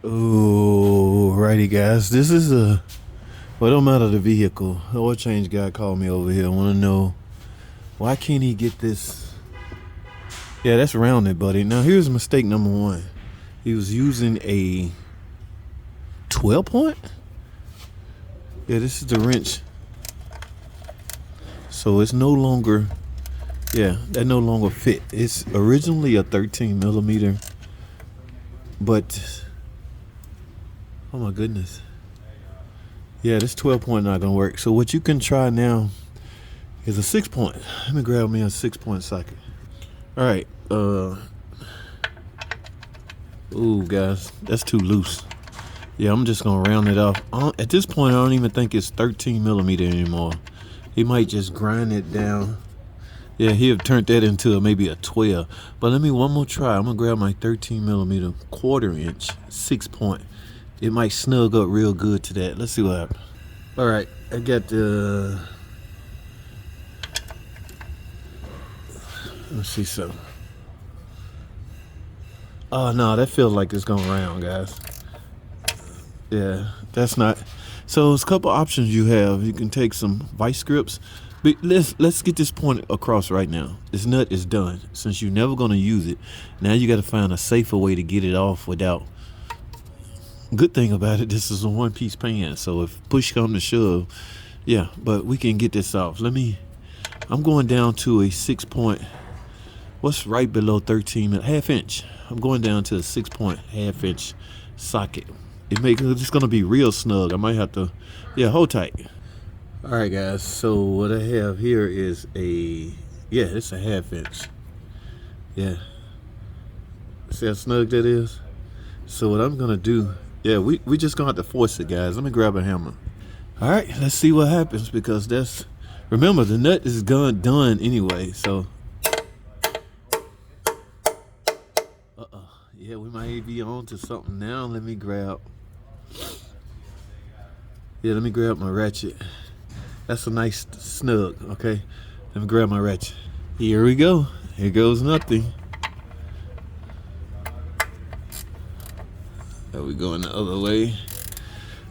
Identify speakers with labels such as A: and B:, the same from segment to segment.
A: Oh, righty, guys. This is well, it don't matter the vehicle. The oil change guy called me over here. Want to know why can't he get this? Yeah, that's rounded, buddy. Now here's mistake number one. He was using a 12 point. Yeah, this is the wrench. So it's no longer. Yeah, that no longer fit. It's originally a 13 millimeter, but oh my goodness. Yeah, this 12 point not gonna work. So what you can try now is a 6 point. Let me grab me a 6 point socket. All right. Ooh, guys, that's too loose. Yeah, I'm just gonna round it off. At this point, I don't even think it's 13 millimeter anymore. He might just grind it down. Yeah, he'll turn that into maybe a 12. But let me one more try. I'm gonna grab my 13 millimeter 1/4 inch 6 point. It might snug up real good to that. Let's see what happens. All right, I got the. Let's see something. Oh no, that feels like it's going round, guys. Yeah, that's not. So there's a couple options you have. You can take some vice grips. But let's get this point across right now. This nut is done. Since you're never gonna use it, now you got to find a safer way to get it off without. Good thing about it, this is a one-piece pan. So if push comes to shove, yeah. But we can get this off. I'm going down to a 6 point. What's right below 13 half inch? I'm going down to a 6 point half-inch socket. It's gonna be real snug. I might have to, yeah, hold tight. All right, guys. So what I have here is it's a half-inch. Yeah. See how snug that is? So what I'm gonna do, yeah, we just gonna have to force it, guys. Let me grab a hammer. All right, let's see what happens because remember the nut is done anyway. So. Yeah, we might be on to something now. Let me grab my ratchet. That's a nice snug, okay? Let me grab my ratchet. Here we go. Here goes nothing. Are we going the other way?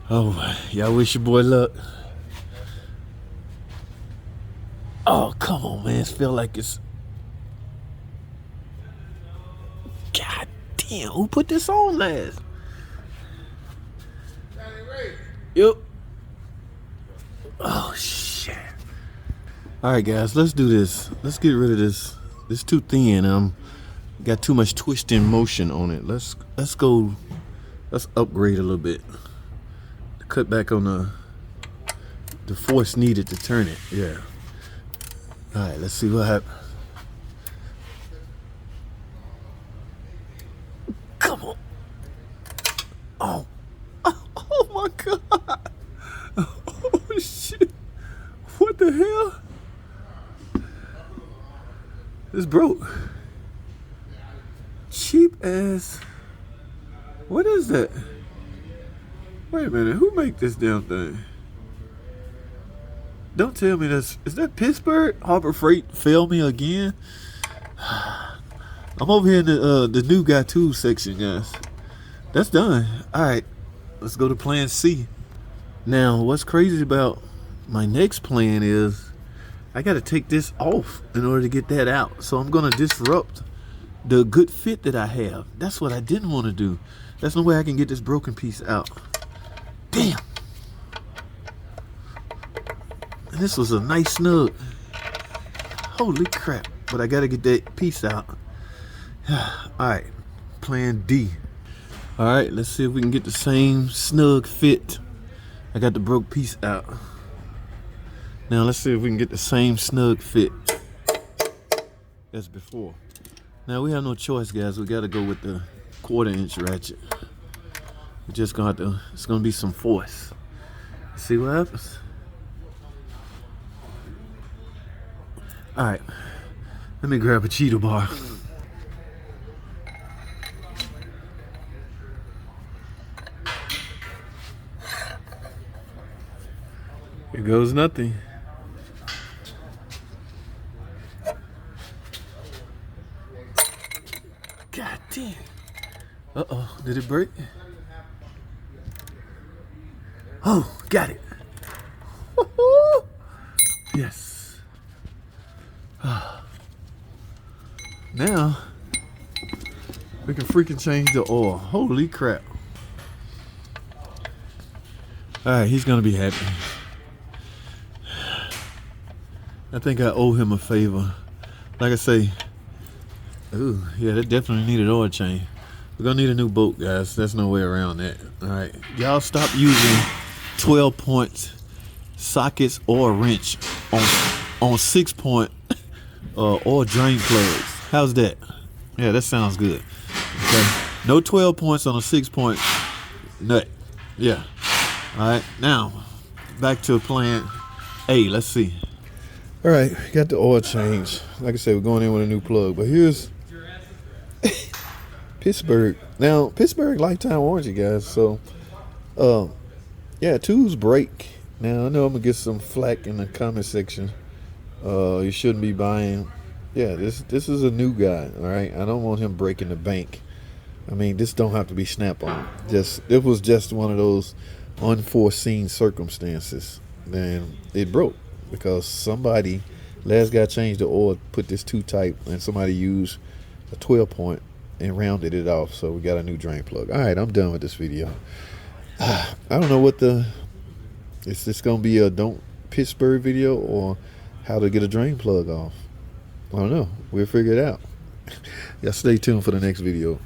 A: Oh, y'all wish your boy luck. Oh, come on, man. It feel like it's. God damn, who put this on last? Yep. Oh shit. Alright guys, let's do this. Let's get rid of this. This too thin. Got too much twisting motion on it. Let's upgrade a little bit. Cut back on the force needed to turn it. Yeah. Alright, let's see what happens. Come on. Oh. Oh my god. Oh shit. What the hell? It's broke. Cheap ass. What is that? Wait a minute. Who make this damn thing? Don't tell me this. Is that Pittsburgh? Harbor Freight failed me again? I'm over here in the new guy tools section, guys. That's done. All right, let's go to plan C. Now, what's crazy about my next plan is I got to take this off in order to get that out. So I'm gonna disrupt the good fit that I have. That's what I didn't want to do. There's no way I can get this broken piece out. Damn. And this was a nice snug. Holy crap. But I got to get that piece out. Alright, plan D. Alright, let's see if we can get the same snug fit. I got the broke piece out. Now let's see if we can get the same snug fit as before. Now we have no choice, guys. We got to go with the 1/4 inch ratchet. We're just gonna have to, it's gonna be some force. See what happens? Alright, let me grab a Cheeto bar. Here goes nothing. God damn. Uh-oh, did it break? Oh, got it. Yes. Now we can freaking change the oil. Holy crap. All right, he's gonna be happy. I think I owe him a favor. Like I say, ooh, yeah, that definitely needed oil change. We're gonna need a new boat, guys. There's no way around that. All right, y'all stop using 12-point sockets or a wrench on 6-point or drain plugs. How's that? Yeah, that sounds good. Okay, no 12 points on a 6-point nut. Yeah. All right, now back to plan A. Let's see. All right, got the oil change. Like I said, we're going in with a new plug, but here's Pittsburgh. Now, Pittsburgh lifetime warranty, guys. So, yeah, tools break. Now, I know I'm gonna get some flack in the comment section. You shouldn't be buying. Yeah, this is a new guy. All right, I don't want him breaking the bank. I mean, this don't have to be Snap-on. It was just one of those unforeseen circumstances. Then it broke because somebody, last guy changed the oil, put this too tight, and somebody used a 12-point and rounded it off. So we got a new drain plug. All right, I'm done with this video. I don't know what is this gonna be a don't Pittsburgh video or how to get a drain plug off? I don't know. We'll figure it out. Y'all stay tuned for the next video.